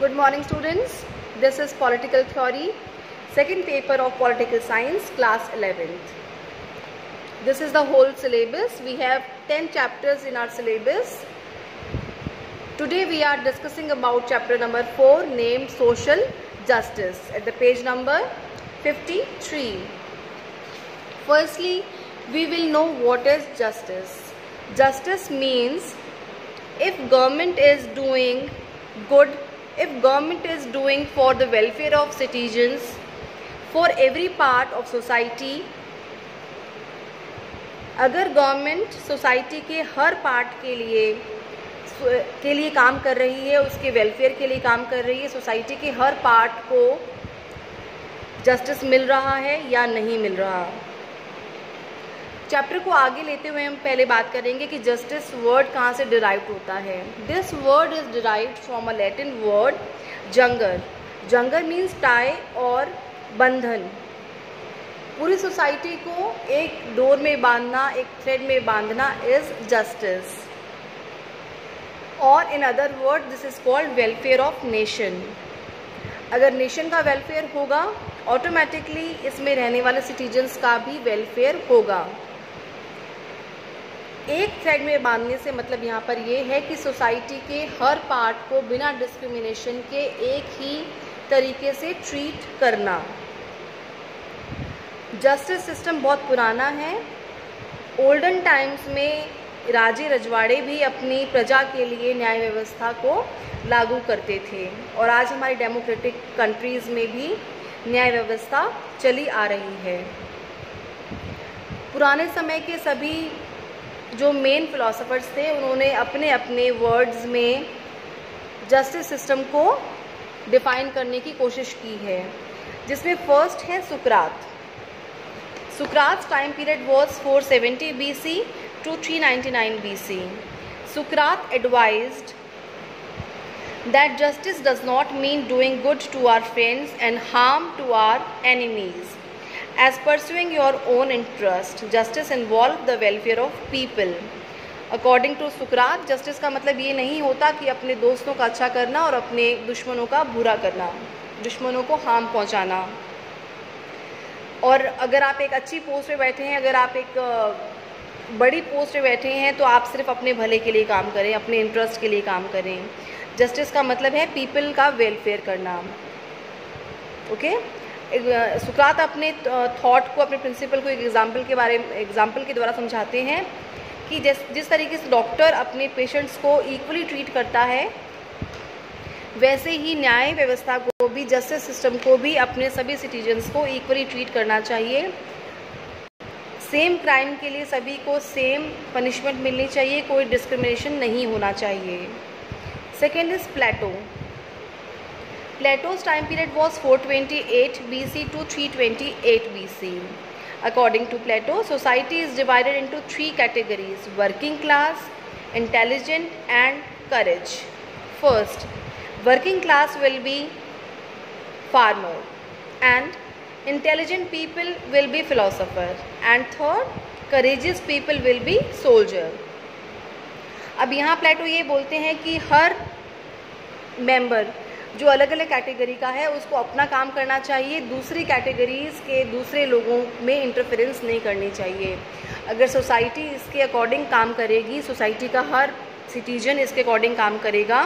Good morning students. This is political theory, second paper of political science, class 11th. This is the whole syllabus. We have 10 chapters in our syllabus. Today we are discussing about chapter number 4 named social justice at the page number 53. Firstly, we will know what is justice. Justice means if government is doing good, if government is doing for the welfare of citizens, for every part of society, अगर government society के हर part के लिए काम कर रही है, उसके welfare के लिए काम कर रही है, सोसाइटी के हर पार्ट को जस्टिस मिल रहा है या नहीं मिल रहा। चैप्टर को आगे लेते हुए हम पहले बात करेंगे कि जस्टिस वर्ड कहाँ से डिराइव्ड होता है। This word is derived from a Latin word जंगर। जंगर मीन्स टाई और बंधन। पूरी सोसाइटी को एक डोर में बांधना, एक थ्रेड में बांधना इज जस्टिस। और in other word this is called welfare of nation. अगर नेशन का वेलफेयर होगा, ऑटोमेटिकली इसमें रहने वाले सिटीजन्स का भी वेलफेयर होगा। एक थ्रेड में बांधने से मतलब यहाँ पर ये है कि सोसाइटी के हर पार्ट को बिना डिस्क्रिमिनेशन के एक ही तरीके से ट्रीट करना। जस्टिस सिस्टम बहुत पुराना है। ओल्डन टाइम्स में राजे रजवाड़े भी अपनी प्रजा के लिए न्याय व्यवस्था को लागू करते थे और आज हमारी डेमोक्रेटिक कंट्रीज़ में भी न्याय व्यवस्था चली आ रही है। पुराने समय के सभी जो मेन फिलोसोफर्स थे उन्होंने अपने अपने वर्ड्स में जस्टिस सिस्टम को डिफाइन करने की कोशिश की है, जिसमें फर्स्ट है सुकरात। सुकरात time period was 470 BC to 399 BC. Socrates advised that justice does not mean doing good to our friends and harm to our enemies. As pursuing your own interest, justice involves the welfare of people. According to Socrates, justice का मतलब ये नहीं होता कि अपने दोस्तों का अच्छा करना और अपने दुश्मनों का बुरा करना, दुश्मनों को हार्म पहुंचाना। और अगर आप एक अच्छी पोस्ट पे बैठे हैं, अगर आप एक बड़ी पोस्ट पे बैठे हैं, तो आप सिर्फ अपने भले के लिए काम करें, अपने इंटरेस्ट के लिए काम करें। जस्टिस का मतलब है पीपल का वेलफेयर करना। ओके, सुकरात अपने थॉट को, अपने प्रिंसिपल को एक एग्जाम्पल के द्वारा समझाते हैं कि जिस तरीके से डॉक्टर अपने पेशेंट्स को इक्वली ट्रीट करता है, वैसे ही न्याय व्यवस्था को भी, जस्टिस सिस्टम को भी अपने सभी सिटीजन्स को इक्वली ट्रीट करना चाहिए। सेम क्राइम के लिए सभी को सेम पनिशमेंट मिलनी चाहिए, कोई डिस्क्रिमिनेशन नहीं होना चाहिए। Second is Plato. Plato's time period was 428 BC to 328 BC. According to Plato, society is divided into three categories: working class, intelligent, and courage. First, working class will be farmer, and intelligent people will be philosopher, and third, courageous people will be soldier. अब यहाँ प्लेटो ये बोलते हैं कि हर member जो अलग अलग category का है उसको अपना काम करना चाहिए, दूसरी कैटेगरीज के दूसरे लोगों में इंटरफेरेंस नहीं करनी चाहिए। अगर सोसाइटी इसके अकॉर्डिंग काम करेगी, सोसाइटी का हर सिटीजन इसके अकॉर्डिंग काम करेगा,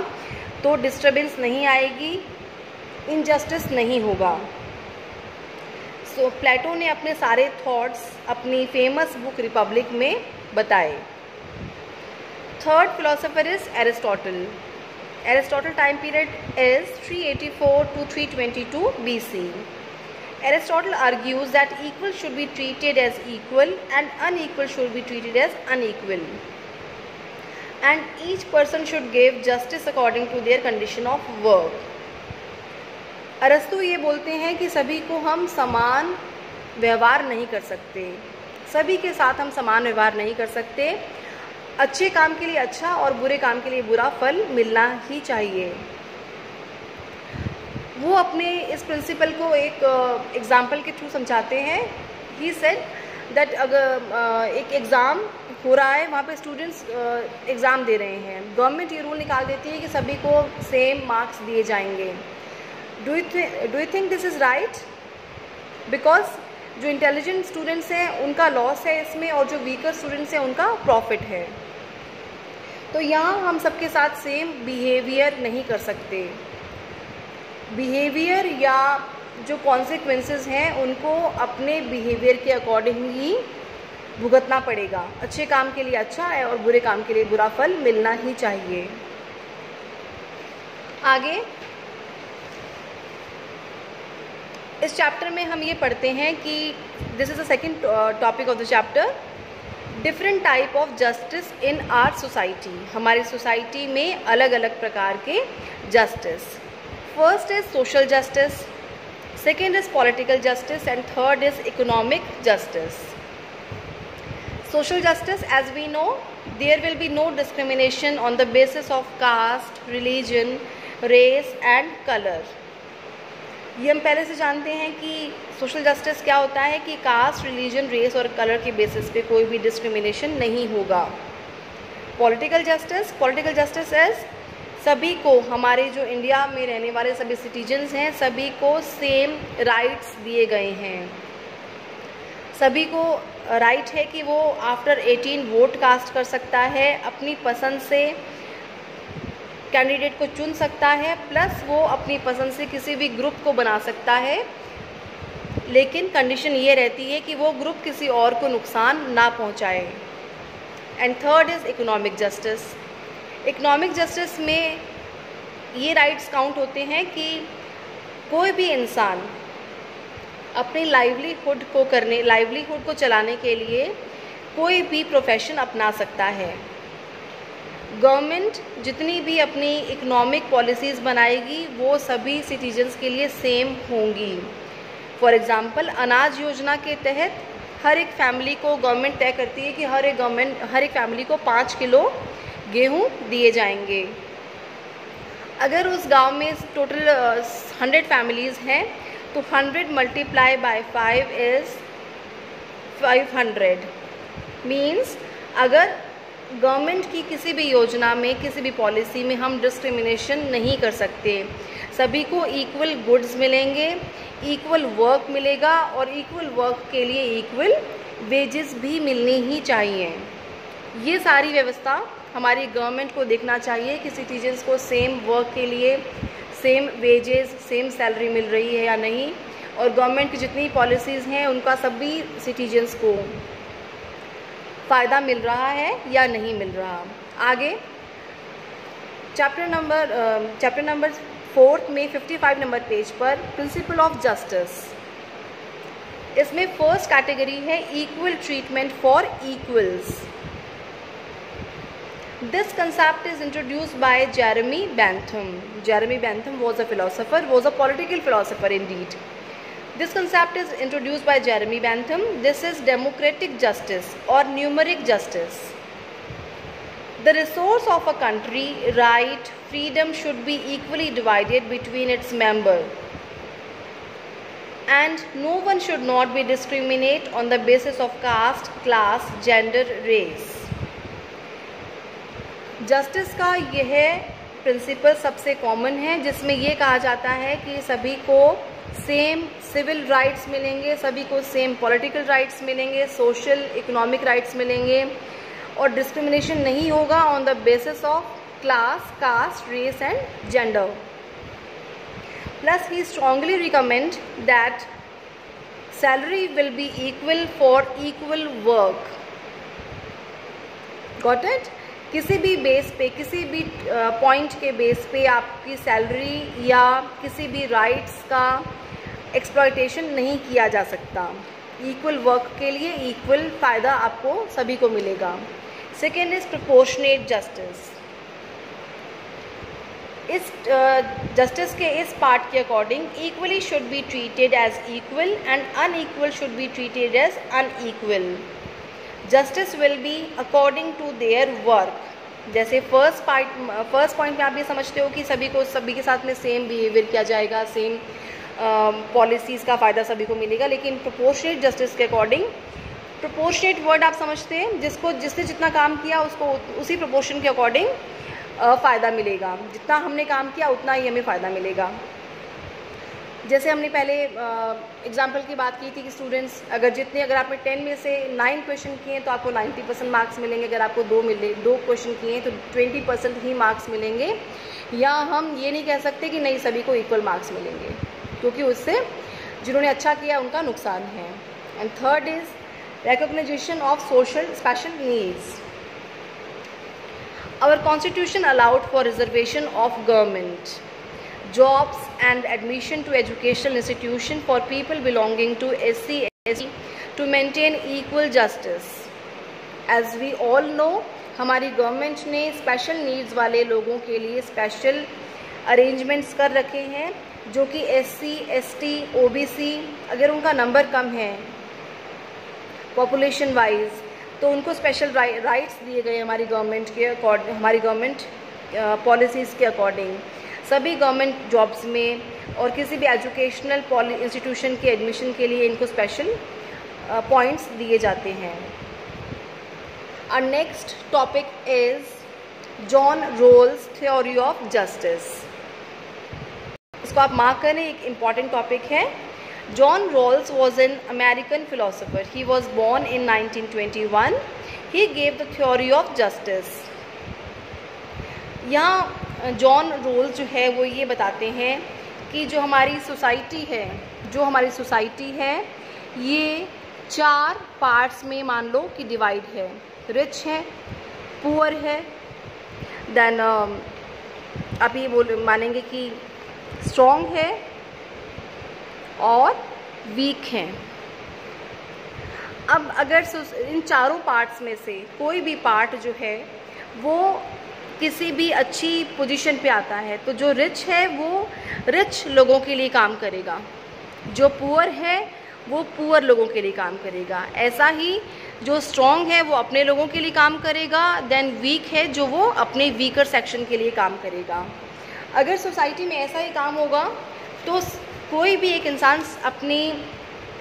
तो डिस्टर्बेंस नहीं आएगी, इनजस्टिस नहीं होगा। सो प्लेटो ने अपने सारे थॉट्स अपनी फेमस बुक रिपब्लिक में बताए। Third philosopher is Aristotle. Aristotle time period is 384 to 322 BC. Aristotle argues that equal should be treated as equal and unequal should be treated as unequal. And each person should give justice according to their condition of work. अरस्तु ये बोलते हैं कि सभी को हम समान व्यवहार नहीं कर सकते, सभी के साथ हम समान व्यवहार नहीं कर सकते। अच्छे काम के लिए अच्छा और बुरे काम के लिए बुरा फल मिलना ही चाहिए। वो अपने इस प्रिंसिपल को एक एग्जाम्पल के थ्रू समझाते हैं। ही सेड दैट अगर एक एग्ज़ाम हो रहा है, वहाँ पे स्टूडेंट्स एग्ज़ाम दे रहे हैं, गवर्नमेंट ये रूल निकाल देती है कि सभी को सेम मार्क्स दिए जाएंगे. Do you think this is right? Because जो इंटेलिजेंट स्टूडेंट्स हैं उनका लॉस है इसमें, और जो वीकर स्टूडेंट्स हैं उनका प्रॉफिट है. तो यहाँ हम सबके साथ सेम बिहेवियर नहीं कर सकते. बिहेवियर या जो कॉन्सिक्वेंसेस हैं उनको अपने बिहेवियर के अकॉर्डिंग ही भुगतना पड़ेगा. अच्छे काम के लिए अच्छा है और बुरे काम के लिए बुरा फल मिलना ही चाहिए. आगे इस चैप्टर में हम ये पढ़ते हैं कि this is the second topic of the chapter, different type of justice in our society. हमारी सोसाइटी में अलग अलग प्रकार के justice. First is social justice, second is political justice and third is economic justice. Social justice, as we know, there will be no discrimination on the basis of caste, religion, race and colour. ये हम पहले से जानते हैं कि social justice क्या होता है कि कास्ट, रिलीजन, रेस और कलर के बेसिस पे कोई भी डिस्क्रिमिनेशन नहीं होगा. पॉलिटिकल जस्टिस इज सभी को, हमारे जो इंडिया में रहने वाले सभी सिटीजन्स हैं, सभी को सेम राइट्स दिए गए हैं. सभी को राइट है कि वो आफ्टर 18 वोट कास्ट कर सकता है, अपनी पसंद से कैंडिडेट को चुन सकता है, प्लस वो अपनी पसंद से किसी भी ग्रुप को बना सकता है, लेकिन कंडीशन ये रहती है कि वो ग्रुप किसी और को नुकसान ना पहुंचाए. And third is economic justice. Economic justice में ये राइट्स काउंट होते हैं कि कोई भी इंसान अपनी लाइवलीहुड को चलाने के लिए कोई भी प्रोफेशन अपना सकता है. गवर्नमेंट जितनी भी अपनी इकोनॉमिक पॉलिसीज़ बनाएगी वो सभी सिटीजन्स के लिए सेम होंगी. फॉर एग्ज़ाम्पल, अनाज योजना के तहत हर एक फैमिली को गवर्नमेंट तय करती है कि हर एक फैमिली को 5 किलो गेहूँ दिए जाएंगे. अगर उस गांव में टोटल 100 फैमिलीज़ हैं तो 100 मल्टीप्लाई बाय 5 इज़ 500. मीन्स अगर गवर्नमेंट की किसी भी योजना में, किसी भी पॉलिसी में हम डिस्क्रिमिनेशन नहीं कर सकते. सभी को इक्वल गुड्स मिलेंगे, इक्वल वर्क मिलेगा और इक्वल वर्क के लिए इक्वल वेजेस भी मिलनी ही चाहिए. ये सारी व्यवस्था हमारी गवर्नमेंट को देखना चाहिए कि सिटीजन्स को सेम वर्क के लिए सेम वेजेस, सेम सैलरी मिल रही है या नहीं, और गवर्नमेंट की जितनी पॉलिसीज़ हैं उनका सभी सिटीजन्स को फ़ायदा मिल रहा है या नहीं मिल रहा. आगे चैप्टर नंबर 4 में 55 नंबर पेज पर प्रिंसिपल ऑफ जस्टिस. इसमें फर्स्ट कैटेगरी है equal treatment for equals. This concept is introduced by Jeremy Bentham. Jeremy Bentham was a political philosopher indeed. This concept is introduced by Jeremy Bentham. This is democratic justice or numeric justice. The resource of a country, right, freedom should be equally divided between its members, and no one should not be discriminated on the basis of caste, class, gender, race. Justice का यह principal सबसे common है, जिसमें यह कहा जाता है कि सभी को सेम सिविल राइट्स मिलेंगे, सभी को सेम पॉलिटिकल राइट्स मिलेंगे, सोशल इकोनॉमिक राइट्स मिलेंगे, और डिस्क्रिमिनेशन नहीं होगा on the basis of class, caste, race and gender. Plus he strongly recommend that salary will be equal for equal work. Got it? किसी भी बेस पे, किसी भी पॉइंट के बेस पे आपकी सैलरी या किसी भी राइट्स का एक्सप्लॉयटेशन नहीं किया जा सकता. इक्वल वर्क के लिए इक्वल फ़ायदा आपको सभी को मिलेगा. Second is proportionate justice. इस जस्टिस के इस पार्ट के according equally should be treated as equal and unequal should be treated as unequal. Justice will be according to their work. जैसे फर्स्ट पॉइंट में आप ये समझते हो कि सभी के साथ में सेम बिहेवियर किया जाएगा, सेम पॉलिसीज़ का फ़ायदा सभी को मिलेगा, लेकिन प्रोपोर्शनेट जस्टिस के अकॉर्डिंग प्रोपोर्शनेट वर्ड आप समझते हैं, जिसने जितना काम किया उसको उसी प्रोपोर्शन के अकॉर्डिंग फ़ायदा मिलेगा। जितना हमने काम किया उतना ही हमें फ़ायदा मिलेगा। जैसे हमने पहले एग्जाम्पल की बात की थी कि स्टूडेंट्स अगर आपने 10 में से 9 क्वेश्चन किए तो आपको 90% मार्क्स मिलेंगे। अगर आपको 2 क्वेश्चन किए तो 20% ही मार्क्स मिलेंगे। या हम ये नहीं कह सकते कि नहीं सभी को इक्वल मार्क्स मिलेंगे, क्योंकि उससे जिन्होंने अच्छा किया उनका नुकसान है। And third is recognition of social special needs. Our constitution allowed for reservation of government jobs and admission to educational institution for people belonging to SC, ST to maintain equal justice. As we all know, हमारी government ने special needs वाले लोगों के लिए special arrangements कर रखे हैं, जो कि SC, ST, OBC अगर उनका नंबर कम है पॉपुलेशन वाइज तो उनको स्पेशल राइट्स दिए गए हमारी गवर्नमेंट के अकॉर्डिंग, हमारी गवर्नमेंट पॉलिसीज़ के अकॉर्डिंग। सभी गवर्नमेंट जॉब्स में और किसी भी एजुकेशनल इंस्टीट्यूशन के एडमिशन के लिए इनको स्पेशल पॉइंट्स दिए जाते हैं। और next topic is John Rawls theory of justice. इसको आप मार्क करें, एक इम्पॉर्टेंट टॉपिक है। John Rawls was an American philosopher. He was born in 1921। He gave the theory of justice. यहाँ जॉन रोल्स जो है वो ये बताते हैं कि जो हमारी सोसाइटी है ये 4 पार्ट्स में मान लो कि डिवाइड है। रिच है, पुअर है, देन आप ये मानेंगे कि स्ट्रॉन्ग है और वीक है। अब अगर इन चारों पार्ट्स में से कोई भी पार्ट जो है वो किसी भी अच्छी पोजीशन पे आता है तो जो रिच है वो रिच लोगों के लिए काम करेगा, जो पुअर है वो पुअर लोगों के लिए काम करेगा। ऐसा ही जो स्ट्रॉन्ग है वो अपने लोगों के लिए काम करेगा, देन वीक है जो वो अपने वीकर सेक्शन के लिए काम करेगा। अगर सोसाइटी में ऐसा ही काम होगा तो कोई भी एक इंसान अपनी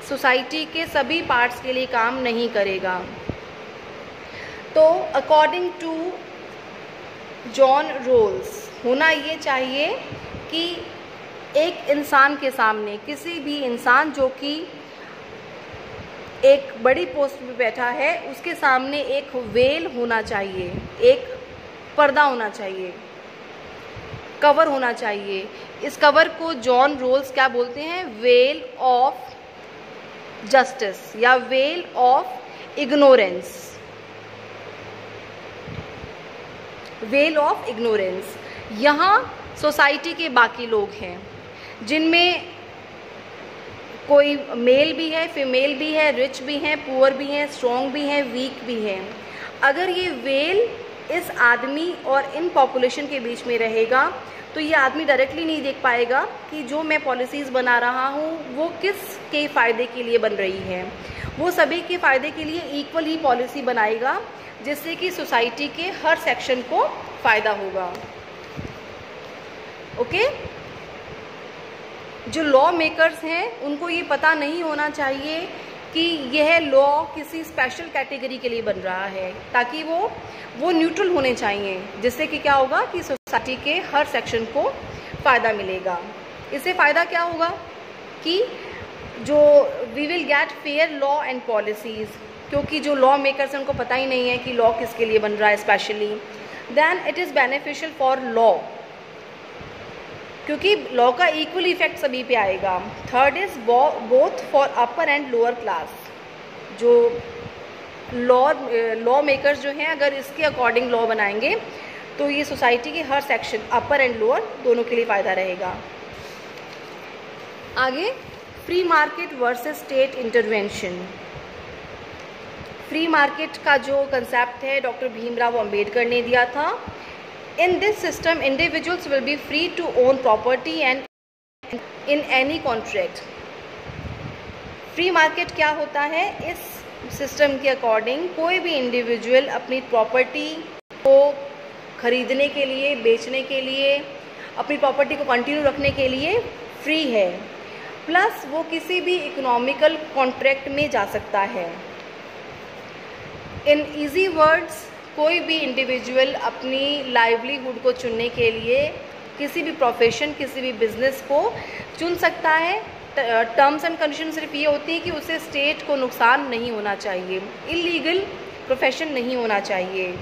सोसाइटी के सभी पार्ट्स के लिए काम नहीं करेगा। तो अकॉर्डिंग टू जॉन रोल्स होना ये चाहिए कि एक इंसान के सामने, किसी भी इंसान जो कि एक बड़ी पोस्ट पे बैठा है उसके सामने एक वेल होना चाहिए, एक पर्दा होना चाहिए, कवर होना चाहिए। इस कवर को जॉन रोल्स क्या बोलते हैं? वेल ऑफ जस्टिस या well of ignorance. Well of ignorance. यहाँ सोसाइटी के बाकी लोग हैं जिनमें कोई मेल भी है, फीमेल भी है, रिच भी हैं, पुअर भी हैं, स्ट्रॉन्ग भी हैं, वीक भी हैं। अगर ये वेल इस आदमी और इन पॉपुलेशन के बीच में रहेगा तो ये आदमी डायरेक्टली नहीं देख पाएगा कि जो मैं पॉलिसीज़ बना रहा हूँ वो किस के फ़ायदे के लिए बन रही है। वो सभी के फ़ायदे के लिए इक्वल ही पॉलिसी बनाएगा जिससे कि सोसाइटी के हर सेक्शन को फ़ायदा होगा। ओके? जो लॉ मेकर्स हैं उनको ये पता नहीं होना चाहिए कि यह लॉ किसी स्पेशल कैटेगरी के लिए बन रहा है, ताकि वो न्यूट्रल होने चाहिए, जिससे कि क्या होगा कि सोसाइटी के हर सेक्शन को फ़ायदा मिलेगा। इससे फ़ायदा क्या होगा कि जो we will get fair law and policies, क्योंकि जो लॉ मेकर्स हैं उनको पता ही नहीं है कि लॉ किसके लिए बन रहा है specially. Then it is beneficial for law, क्योंकि लॉ का इक्वल इफेक्ट सभी पे आएगा। Third is both for upper and lower class. जो लॉ मेकर्स जो हैं अगर इसके अकॉर्डिंग लॉ बनाएंगे तो ये सोसाइटी के हर सेक्शन, अपर एंड लोअर, दोनों के लिए फ़ायदा रहेगा। आगे, free market versus state intervention. Free market का जो कंसेप्ट है डॉक्टर भीमराव अंबेडकर ने दिया था। In this system individuals will be free to own property and in any contract. Free market क्या होता है? इस सिस्टम के अकॉर्डिंग कोई भी इंडिविजुअल अपनी प्रॉपर्टी को खरीदने के लिए, बेचने के लिए, अपनी प्रॉपर्टी को कंटिन्यू रखने के लिए फ्री है। प्लस वो किसी भी इकोनॉमिकल कॉन्ट्रैक्ट में जा सकता है। इन ईजी वर्ड्स, कोई भी इंडिविजुअल अपनी लाइवलीहुड को चुनने के लिए किसी भी प्रोफेशन, किसी भी बिजनेस को चुन सकता है। टर्म्स एंड कंडीशन सिर्फ ये होती है कि उसे स्टेट को नुकसान नहीं होना चाहिए, इलीगल प्रोफेशन नहीं होना चाहिए।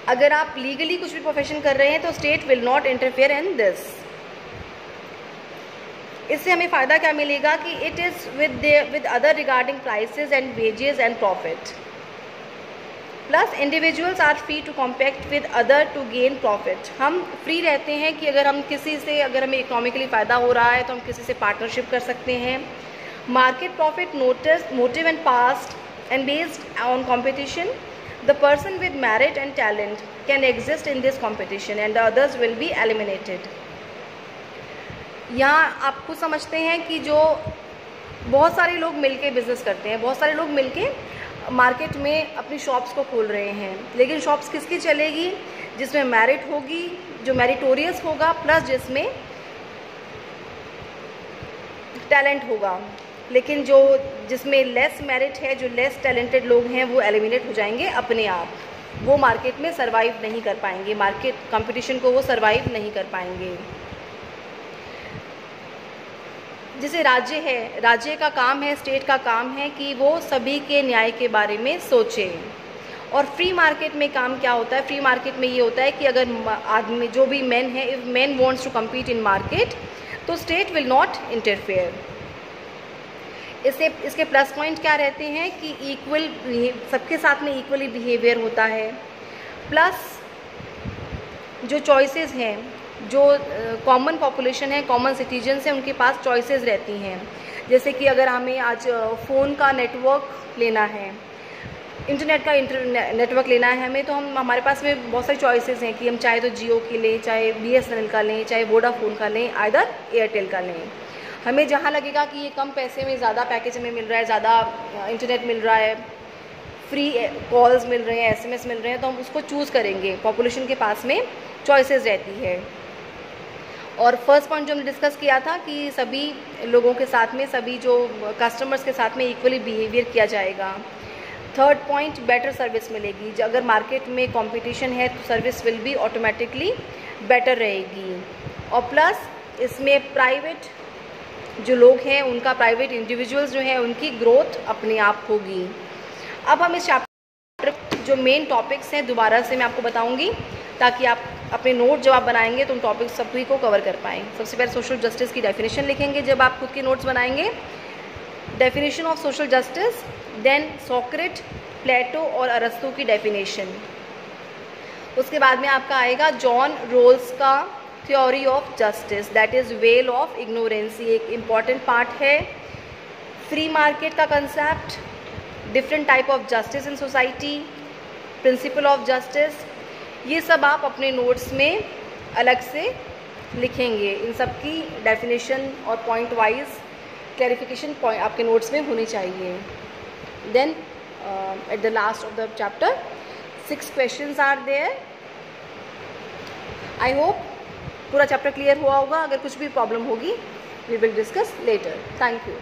अगर आप लीगली कुछ भी प्रोफेशन कर रहे हैं तो state will not interfere in this. इससे हमें फ़ायदा क्या मिलेगा कि it is with other regarding prices and wages and profit, plus individuals are free to compact with other to gain profit. हम फ्री रहते हैं कि अगर हम किसी से, अगर हमें इकोनॉमिकली फ़ायदा हो रहा है तो हम किसी से पार्टनरशिप कर सकते हैं। Market profit notice motive and past and based on competition, the person with merit and talent can exist in this competition and the others will be eliminated. यहाँ आप खुद समझते हैं कि जो बहुत सारे लोग मिलके बिजनेस करते हैं, बहुत सारे लोग मिलके मार्केट में अपनी शॉप्स को खोल रहे हैं, लेकिन शॉप्स किसकी चलेगी? जिसमें मेरिट होगी, जो मेरिटोरियस होगा, प्लस जिसमें टैलेंट होगा। लेकिन जिसमें लेस मेरिट है, जो लेस टैलेंटेड लोग हैं, वो एलिमिनेट हो जाएंगे अपने आप। वो मार्केट में सर्वाइव नहीं कर पाएंगे, मार्केट कंपटीशन को वो सर्वाइव नहीं कर पाएंगे। जैसे राज्य है, राज्य का काम है, स्टेट का काम है कि वो सभी के न्याय के बारे में सोचे। और फ्री मार्केट में काम क्या होता है? फ्री मार्केट में ये होता है कि अगर आदमी, जो भी मैन है, if man wants to compete in market, तो स्टेट विल नॉट इंटरफेयर। इसके प्लस पॉइंट क्या रहते हैं कि इक्वल, सबके साथ में इक्वली बिहेवियर होता है। प्लस जो चॉइसेस हैं, जो कॉमन पॉपुलेशन है, कॉमन सिटीजन्स हैं, उनके पास चॉइसेस रहती हैं। जैसे कि अगर हमें आज फ़ोन का नेटवर्क लेना है, इंटरनेट का नेटवर्क लेना है हमें, तो हमारे पास में बहुत सारी चॉइसेस हैं कि हम चाहे तो जियो की लें, चाहे BSNL का लें, चाहे वोडाफोन का लें, आइदर एयरटेल का लें। हमें जहाँ लगेगा कि ये कम पैसे में ज़्यादा पैकेज हमें मिल रहा है, ज़्यादा इंटरनेट मिल रहा है, फ्री कॉल्स मिल रहे हैं, SMS मिल रहे हैं, तो हम उसको चूज़ करेंगे। पॉपुलेशन के पास में चॉइसेस रहती है। और फर्स्ट पॉइंट जो हमने डिस्कस किया था कि सभी लोगों के साथ में, सभी जो कस्टमर्स के साथ में इक्वली बिहेवियर किया जाएगा। थर्ड पॉइंट, बेटर सर्विस मिलेगी। अगर मार्केट में कंपटीशन है तो service will be automatically better रहेगी। और प्लस इसमें प्राइवेट जो लोग हैं, उनका, प्राइवेट इंडिविजुअल्स जो हैं, उनकी ग्रोथ अपने आप होगी। अब हम इस चैप्टर जो मेन टॉपिक्स हैं दोबारा से मैं आपको बताऊंगी, ताकि आप अपने नोट जब आप बनाएंगे तो उन टॉपिक्स सभी को कवर कर पाएँ। सबसे पहले सोशल जस्टिस की डेफिनेशन लिखेंगे जब आप खुद के नोट्स बनाएंगे, definition of social justice, then Socrates, Plato और अरस्तु की डेफिनेशन। उसके बाद में आपका आएगा जॉन रोल्स का theory of justice, that is veil of ignorance, एक इम्पॉर्टेंट पार्ट है। फ्री मार्केट का concept, different type of justice in society, principle of justice, ये सब आप अपने नोट्स में अलग से लिखेंगे। इन सब की डेफिनेशन और पॉइंट वाइज क्लैरिफिकेशन पॉइंट आपके नोट्स में होनी चाहिए। Then at the last of the chapter 6 questions are there. I hope पूरा चैप्टर क्लियर हुआ होगा। अगर कुछ भी प्रॉब्लम होगी we will discuss later. Thank you.